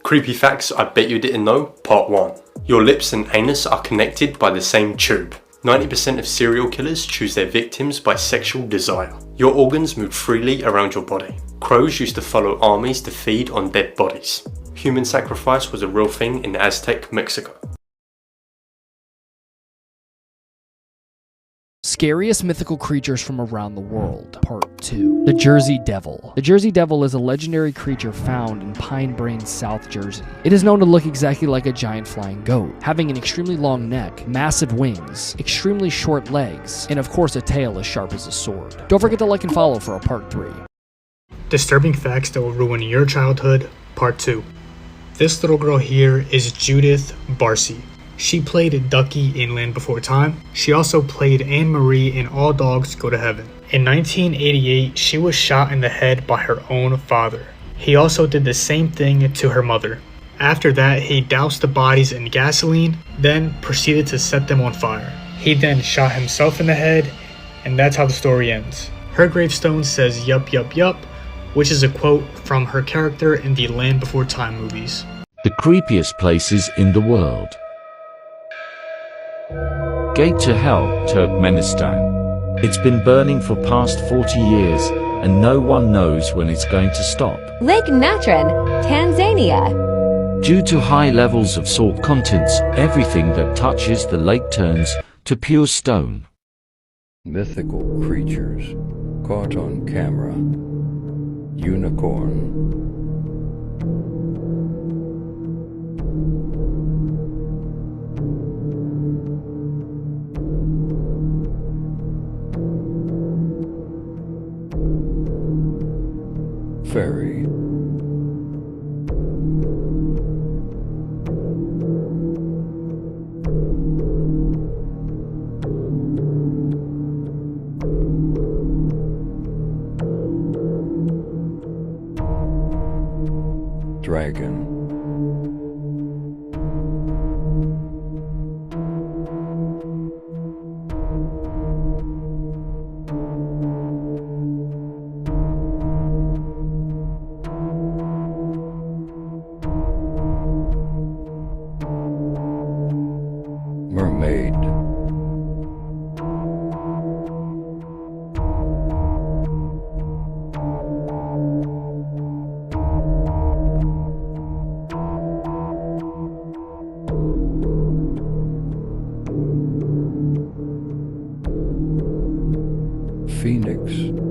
Creepy facts I bet you didn't know, part 1. Your lips and anus are connected by the same tube. 90% of serial killers choose their victims by sexual desire. Your organs move freely around your body. Crows used to follow armies to feed on dead bodies. Human sacrifice was a real thing in Aztec Mexico. Scariest mythical creatures from around the world, Part 2. The Jersey Devil. The Jersey Devil is a legendary creature found in Pine Brain, South Jersey. It is known to look exactly like a giant flying goat, having an extremely long neck, massive wings, extremely short legs, and of course a tail as sharp as a sword. Don't forget to like and follow for a Part 3. Disturbing facts that will ruin your childhood, Part 2. This little girl here is Judith Barcy. She played Ducky in Land Before Time. She also played Anne Marie in All Dogs Go to Heaven. In 1988, she was shot in the head by her own father. He also did the same thing to her mother. After that, he doused the bodies in gasoline, then proceeded to set them on fire. He then shot himself in the head, and that's how the story ends. Her gravestone says yup yup yup, which is a quote from her character in the Land Before Time movies. The creepiest places in the world. Gate to Hell, Turkmenistan. It's been burning for past 40 years, and no one knows when it's going to stop. Lake Natron, Tanzania. Due to high levels of salt contents, everything that touches the lake turns to pure stone. Mythical creatures caught on camera. Unicorn. Fairy. Dragon. Mermaid. Phoenix.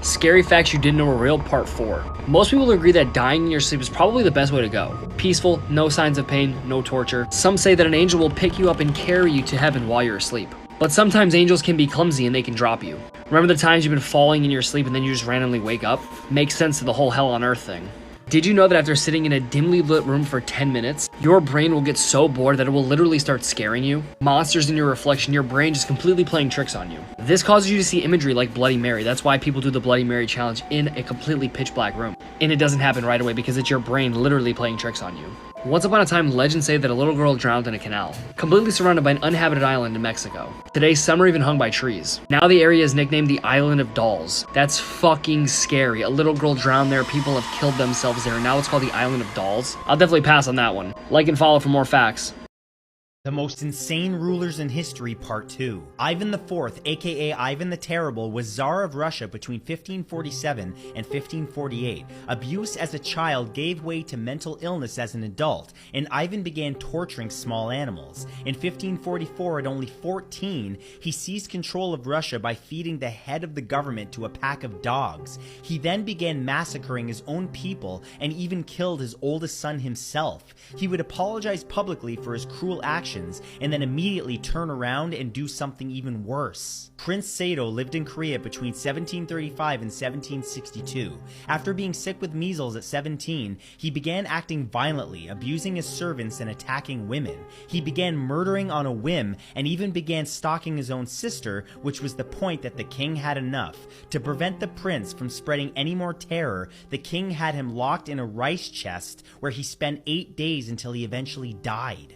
Scary facts you didn't know were real, Part 4. Most people agree that dying in your sleep is probably the best way to go. Peaceful, no signs of pain, no torture. Some say that an angel will pick you up and carry you to heaven while you're asleep. But sometimes angels can be clumsy and they can drop you. Remember the times you've been falling in your sleep and then you just randomly wake up? Makes sense to the whole hell on earth thing. Did you know that after sitting in a dimly lit room for 10 minutes, your brain will get so bored that it will literally start scaring you? Monsters in your reflection, your brain just completely playing tricks on you. This causes you to see imagery like Bloody Mary. That's why people do the Bloody Mary challenge in a completely pitch black room. And it doesn't happen right away because it's your brain literally playing tricks on you. Once upon a time, legends say that a little girl drowned in a canal, completely surrounded by an uninhabited island in Mexico. Today, some are even hung by trees. Now the area is nicknamed the Island of Dolls. That's fucking scary. A little girl drowned there, people have killed themselves there, and now it's called the Island of Dolls. I'll definitely pass on that one. Like and follow for more facts. The Most Insane Rulers in History, Part 2. Ivan IV, aka Ivan the Terrible, was Tsar of Russia between 1547 and 1548. Abuse as a child gave way to mental illness as an adult, and Ivan began torturing small animals. In 1544, at only 14, he seized control of Russia by feeding the head of the government to a pack of dogs. He then began massacring his own people and even killed his oldest son himself. He would apologize publicly for his cruel actions actions and then immediately turn around and do something even worse. Prince Sado lived in Korea between 1735 and 1762. After being sick with measles at 17, he began acting violently, abusing his servants and attacking women. He began murdering on a whim and even began stalking his own sister, which was the point that the king had enough. To prevent the prince from spreading any more terror, the king had him locked in a rice chest where he spent 8 days until he eventually died.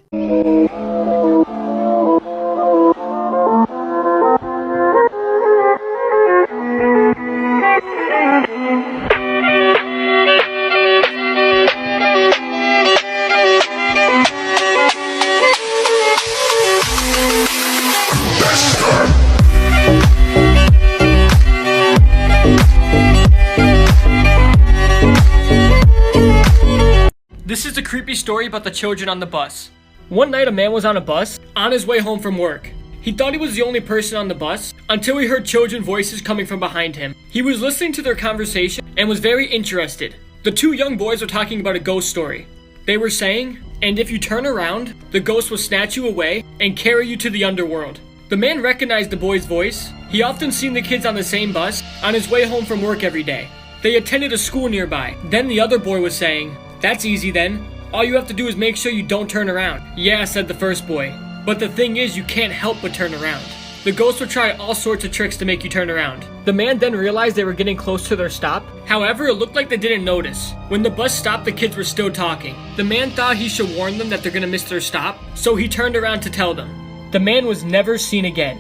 This is a creepy story about the children on the bus. One night a man was on a bus on his way home from work. He thought he was the only person on the bus until he heard children voices coming from behind him. He was listening to their conversation and was very interested. The two young boys were talking about a ghost story. They were saying, and if you turn around, the ghost will snatch you away and carry you to the underworld. The man recognized the boy's voice. He often seen the kids on the same bus on his way home from work every day. They attended a school nearby. Then the other boy was saying, "That's easy then. All you have to do is make sure you don't turn around." "Yeah," said the first boy. "But the thing is, you can't help but turn around. The ghost will try all sorts of tricks to make you turn around." The man then realized they were getting close to their stop. However, it looked like they didn't notice. When the bus stopped, the kids were still talking. The man thought he should warn them that they're gonna miss their stop, so he turned around to tell them. The man was never seen again.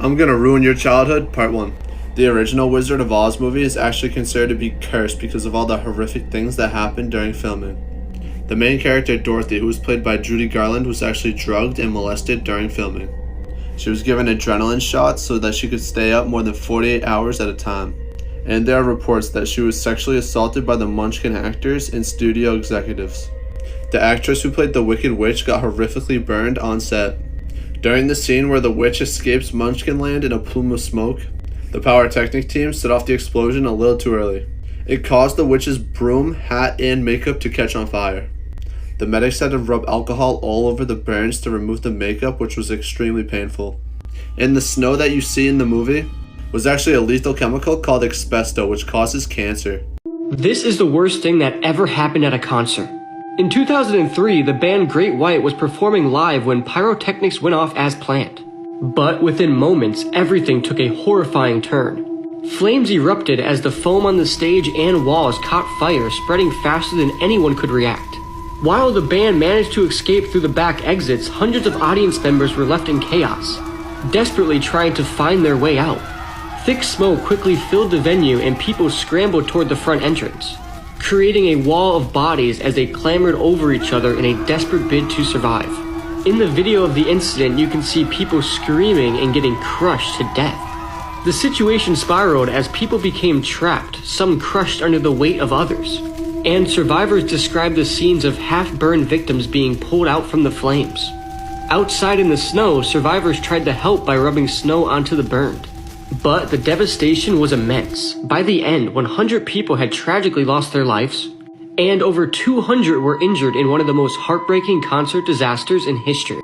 I'm Gonna Ruin Your Childhood, Part 1. The original Wizard of Oz movie is actually considered to be cursed because of all the horrific things that happened during filming. The main character, Dorothy, who was played by Judy Garland, was actually drugged and molested during filming. She was given adrenaline shots so that she could stay up more than 48 hours at a time. And there are reports that she was sexually assaulted by the Munchkin actors and studio executives. The actress who played the Wicked Witch got horrifically burned on set. During the scene where the witch escapes Munchkinland in a plume of smoke, the pyrotechnic team set off the explosion a little too early. It caused the witch's broom, hat, and makeup to catch on fire. The medics had to rub alcohol all over the burns to remove the makeup, which was extremely painful. And the snow that you see in the movie was actually a lethal chemical called asbesto, which causes cancer. This is the worst thing that ever happened at a concert. In 2003, the band Great White was performing live when pyrotechnics went off as planned. But within moments, everything took a horrifying turn. Flames erupted as the foam on the stage and walls caught fire, spreading faster than anyone could react. While the band managed to escape through the back exits, hundreds of audience members were left in chaos, desperately trying to find their way out. Thick smoke quickly filled the venue and people scrambled toward the front entrance, creating a wall of bodies as they clambered over each other in a desperate bid to survive. In the video of the incident, you can see people screaming and getting crushed to death. The situation spiraled as people became trapped, some crushed under the weight of others. And survivors described the scenes of half-burned victims being pulled out from the flames. Outside in the snow, survivors tried to help by rubbing snow onto the burned. But the devastation was immense. By the end, 100 people had tragically lost their lives, and over 200 were injured in one of the most heartbreaking concert disasters in history.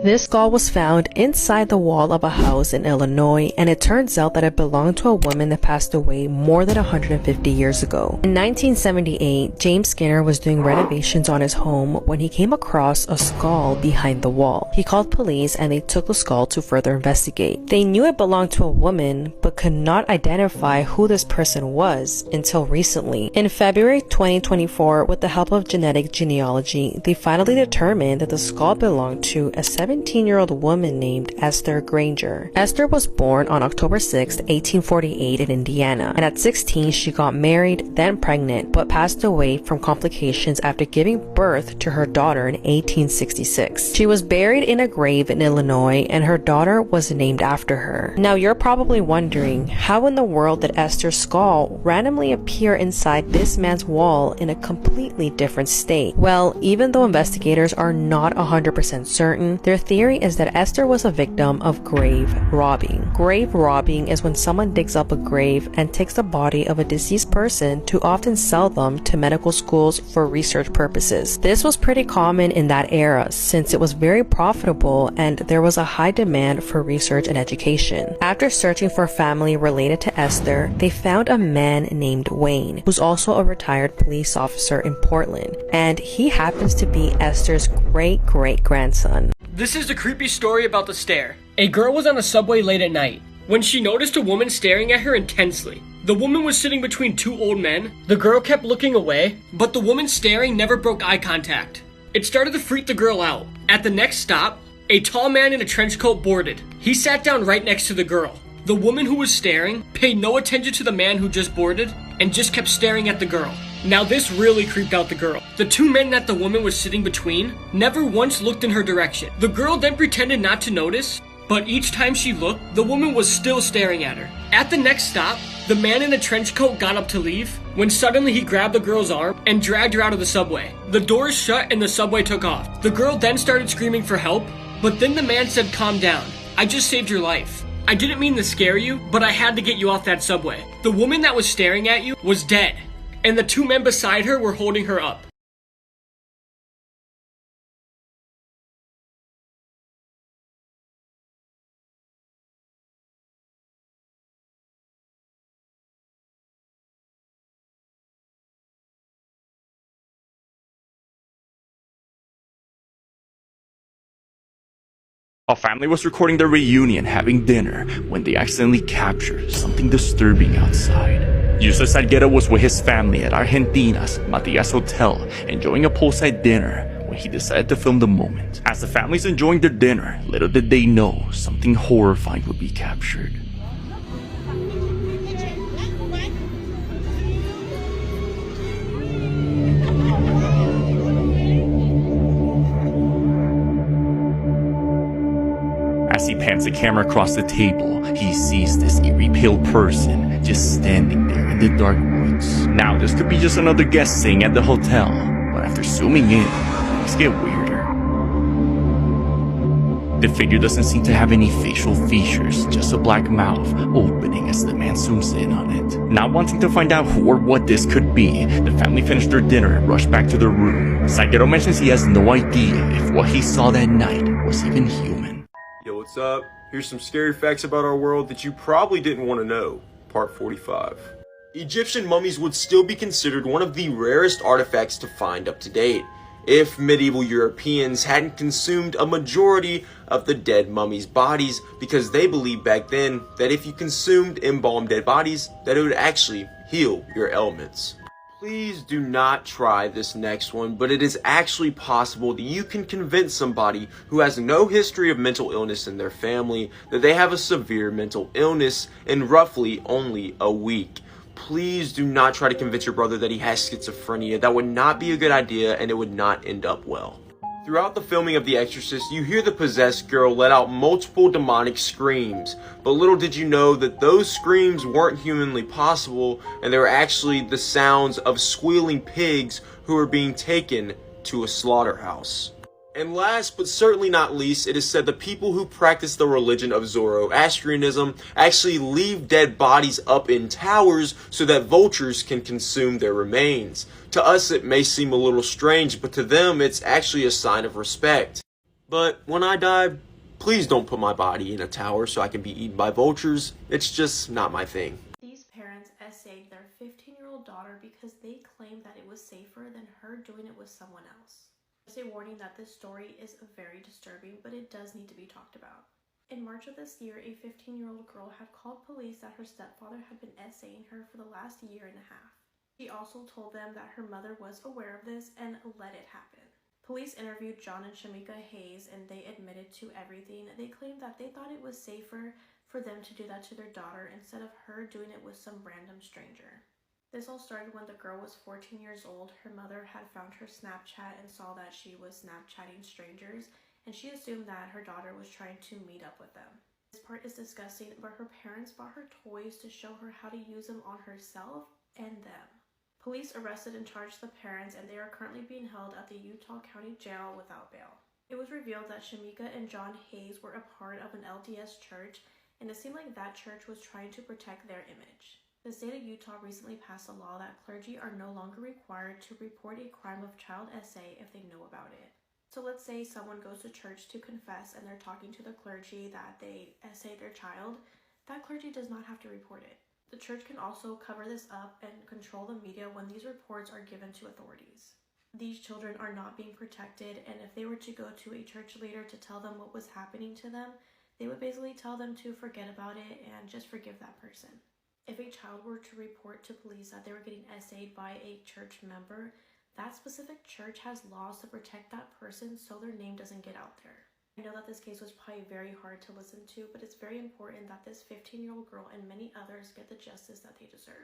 This skull was found inside the wall of a house in Illinois, and it turns out that it belonged to a woman that passed away more than 150 years ago. In 1978, James Skinner was doing renovations on his home when he came across a skull behind the wall. He called police and they took the skull to further investigate. They knew it belonged to a woman, but could not identify who this person was until recently. In February 2024, with the help of genetic genealogy, they finally determined that the skull belonged to a 17-year-old woman named Esther Granger. Esther was born on October 6, 1848 in Indiana, and at 16 she got married, then pregnant, but passed away from complications after giving birth to her daughter in 1866. She was buried in a grave in Illinois, and her daughter was named after her. Now you're probably wondering, how in the world did Esther's skull randomly appear inside this man's wall in a completely different state? Well, even though investigators are not 100% certain, their theory is that Esther was a victim of grave robbing. Grave robbing is when someone digs up a grave and takes the body of a deceased person to often sell them to medical schools for research purposes. This was pretty common in that era since it was very profitable and there was a high demand for research and education. After searching for family related to Esther, they found a man named Wayne, who's also a retired police officer in Portland, and he happens to be Esther's great-great-grandson. This is the creepy story about the stare. A girl was on a subway late at night when she noticed a woman staring at her intensely. The woman was sitting between two old men. The girl kept looking away, but the woman staring never broke eye contact. It started to freak the girl out. At the next stop, a tall man in a trench coat boarded. He sat down right next to the girl. The woman who was staring paid no attention to the man who just boarded and just kept staring at the girl. Now this really creeped out the girl. The two men that the woman was sitting between never once looked in her direction. The girl then pretended not to notice, but each time she looked, the woman was still staring at her. At the next stop, the man in the trench coat got up to leave when suddenly he grabbed the girl's arm and dragged her out of the subway. The doors shut and the subway took off. The girl then started screaming for help, but then the man said, "Calm down. I just saved your life. I didn't mean to scare you, but I had to get you off that subway." The woman that was staring at you was dead, and the two men beside her were holding her up. A family was recording their reunion having dinner when they accidentally captured something disturbing outside. User Salguero was with his family at Argentina's Matias Hotel enjoying a poolside dinner when he decided to film the moment. As the family's enjoying their dinner, little did they know something horrifying would be captured. As he pans the camera across the table, he sees this eerie pale person just standing there in the dark woods. Now, this could be just another guest staying at the hotel, but after zooming in, things get weirder. The figure doesn't seem to have any facial features, just a black mouth opening as the man zooms in on it. Not wanting to find out who or what this could be, the family finished their dinner and rushed back to their room. Salguero mentions he has no idea if what he saw that night was even human. Yo, what's up? Here's some scary facts about our world that you probably didn't want to know. Part 45. Egyptian mummies would still be considered one of the rarest artifacts to find up to date, if medieval Europeans hadn't consumed a majority of the dead mummies' bodies, because they believed back then that if you consumed embalmed dead bodies, that it would actually heal your ailments. Please do not try this next one, but it is actually possible that you can convince somebody who has no history of mental illness in their family that they have a severe mental illness in roughly only a week. Please do not try to convince your brother that he has schizophrenia. That would not be a good idea, and it would not end up well. Throughout the filming of The Exorcist, you hear the possessed girl let out multiple demonic screams, but little did you know that those screams weren't humanly possible, and they were actually the sounds of squealing pigs who were being taken to a slaughterhouse. And last but certainly not least, it is said the people who practice the religion of Zoroastrianism actually leave dead bodies up in towers so that vultures can consume their remains. To us it may seem a little strange, but to them it's actually a sign of respect. But when I die, please don't put my body in a tower so I can be eaten by vultures. It's just not my thing. These parents essayed their 15-year-old daughter because they claimed that it was safer than her doing it with someone else. Just a warning that this story is very disturbing, but it does need to be talked about. In March of this year, a 15-year-old girl had called police that her stepfather had been essaying her for the last year and a half. She also told them that her mother was aware of this and let it happen. Police interviewed John and Shamika Hayes and they admitted to everything. They claimed that they thought it was safer for them to do that to their daughter instead of her doing it with some random stranger. This all started when the girl was 14 years old. Her mother had found her Snapchat and saw that she was Snapchatting strangers, and she assumed that her daughter was trying to meet up with them. This part is disgusting, but her parents bought her toys to show her how to use them on herself and them. Police arrested and charged the parents, and they are currently being held at the Utah County Jail without bail. It was revealed that Shamika and John Hayes were a part of an LDS church, and it seemed like that church was trying to protect their image. The state of Utah recently passed a law that clergy are no longer required to report a crime of child SA if they know about it. So let's say someone goes to church to confess and they're talking to the clergy that they SA their child. That clergy does not have to report it. The church can also cover this up and control the media when these reports are given to authorities. These children are not being protected, and if they were to go to a church leader to tell them what was happening to them, they would basically tell them to forget about it and just forgive that person. If a child were to report to police that they were getting SA'd by a church member, that specific church has laws to protect that person so their name doesn't get out there. I know that this case was probably very hard to listen to, but it's very important that this 15-year-old girl and many others get the justice that they deserve.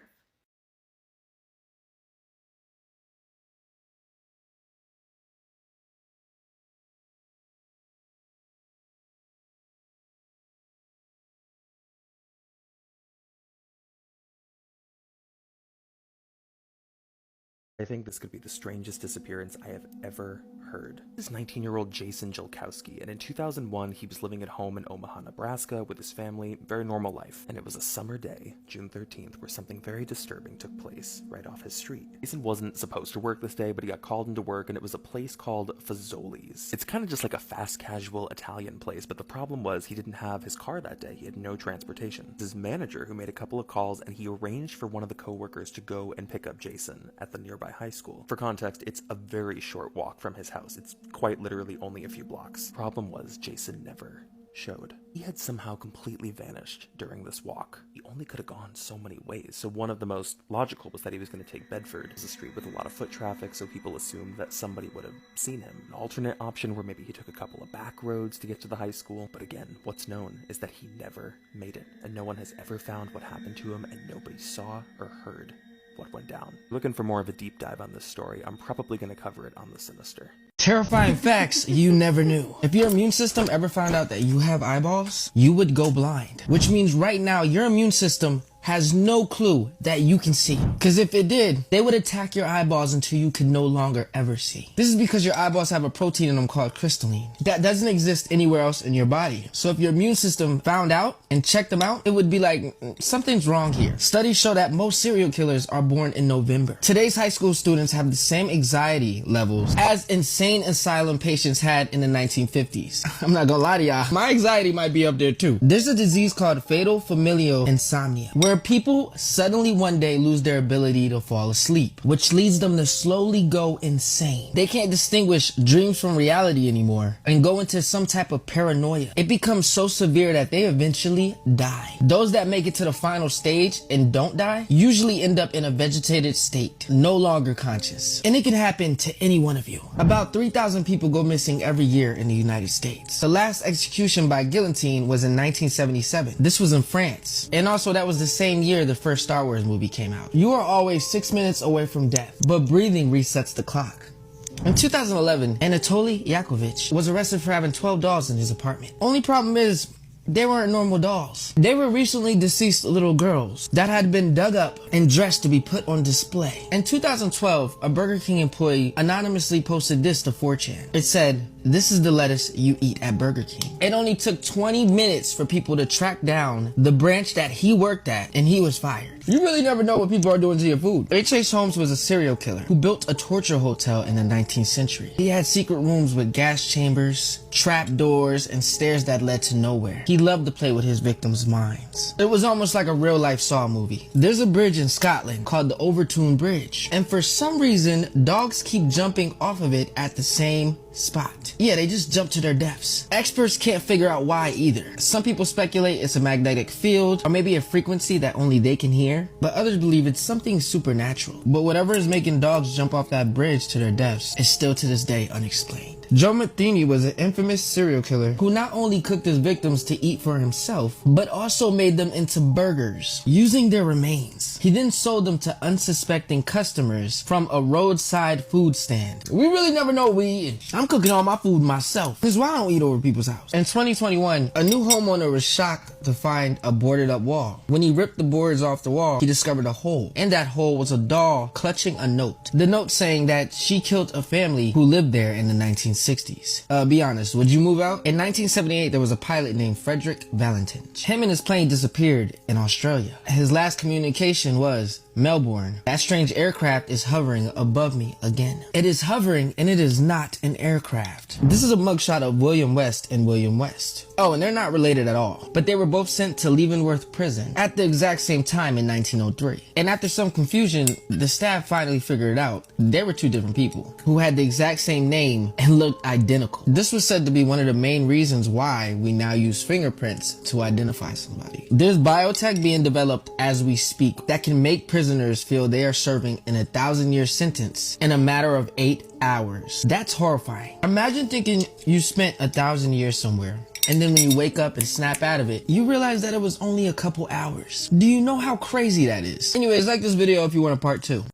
I think this could be the strangest disappearance I have ever heard. This is 19-year-old Jason Jilkowski, and in 2001 he was living at home in Omaha, Nebraska with his family, very normal life. And it was a summer day, June 13th, where something very disturbing took place right off his street. Jason wasn't supposed to work this day, but he got called into work, and it was a place called Fazoli's. It's kind of just like a fast casual Italian place, but the problem was he didn't have his car that day. He had no transportation. His manager, who made a couple of calls, and he arranged for one of the co-workers to go and pick up Jason at the nearby high school. For context, it's a very short walk from his house. It's quite literally only a few blocks. Problem was, Jason never showed. He had somehow completely vanished during this walk. He only could have gone so many ways. So one of the most logical was that he was going to take Bedford. It was a street with a lot of foot traffic, so people assumed that somebody would have seen him. An alternate option where maybe he took a couple of back roads to get to the high school. But again, what's known is that he never made it, and no one has ever found what happened to him, and nobody saw or heard what went down. Looking for more of a deep dive on this story, I'm probably going to cover it on The Sinister. Terrifying facts you never knew. If your immune system ever found out that you have eyeballs, you would go blind. Which means right now your immune system has no clue that you can see. Because if it did, they would attack your eyeballs until you could no longer ever see. This is because your eyeballs have a protein in them called crystalline that doesn't exist anywhere else in your body. So if your immune system found out and checked them out, it would be like, something's wrong here. Studies show that most serial killers are born in November. Today's high school students have the same anxiety levels as insane asylum patients had in the 1950s. I'm not gonna lie to y'all, my anxiety might be up there too. There's a disease called fatal familial insomnia, where people suddenly one day lose their ability to fall asleep, which leads them to slowly go insane. They can't distinguish dreams from reality anymore and go into some type of paranoia. It becomes so severe that they eventually die. Those that make it to the final stage and don't die usually end up in a vegetated state, no longer conscious. And it can happen to any one of you. About 3,000 people go missing every year in the United States. The last execution by guillotine was in 1977. This was in France. And also that was the same year the first Star Wars movie came out. You are always 6 minutes away from death, but breathing resets the clock. In 2011, Anatoly Yakovich was arrested for having 12 dolls in his apartment. Only problem is, they weren't normal dolls. They were recently deceased little girls that had been dug up and dressed to be put on display. In 2012, a Burger King employee anonymously posted this to 4chan. It said, "This is the lettuce you eat at Burger King." It only took 20 minutes for people to track down the branch that he worked at, and he was fired. You really never know what people are doing to your food. H.H. Holmes was a serial killer who built a torture hotel in the 19th century. He had secret rooms with gas chambers, trap doors, and stairs that led to nowhere. He loved to play with his victims' minds. It was almost like a real-life Saw movie. There's a bridge in Scotland called the Overtoun Bridge, and for some reason, dogs keep jumping off of it at the same spot. Yeah, they just jump to their deaths. Experts can't figure out why either. Some people speculate it's a magnetic field or maybe a frequency that only they can hear, but others believe it's something supernatural. But whatever is making dogs jump off that bridge to their deaths is still to this day unexplained. Joe Matheny was an infamous serial killer who not only cooked his victims to eat for himself, but also made them into burgers using their remains. He then sold them to unsuspecting customers from a roadside food stand. We really never know what we eating. I'm cooking all my food myself. This is why I don't eat over people's house. In 2021, a new homeowner was shocked to find a boarded up wall. When he ripped the boards off the wall, he discovered a hole. In that hole was a doll clutching a note. The note saying that she killed a family who lived there in the 1960s. Be honest, would you move out? In 1978, there was a pilot named Frederick Valentin. Him and his plane disappeared in Australia. His last communication was, Melbourne, that strange aircraft is hovering above me again. It is hovering and it is not an aircraft. This is a mugshot of William West and William West. Oh, and they're not related at all, but they were both sent to Leavenworth Prison at the exact same time in 1903. And after some confusion, the staff finally figured out they were two different people who had the exact same name and looked identical. This was said to be one of the main reasons why we now use fingerprints to identify somebody. There's biotech being developed as we speak that can make prisoners feel they are serving an 1,000-year sentence in a matter of 8 hours. That's horrifying. Imagine thinking you spent 1,000 years somewhere, and then when you wake up and snap out of it, you realize that it was only a couple hours. Do you know how crazy that is? Anyways, like this video if you want a part 2.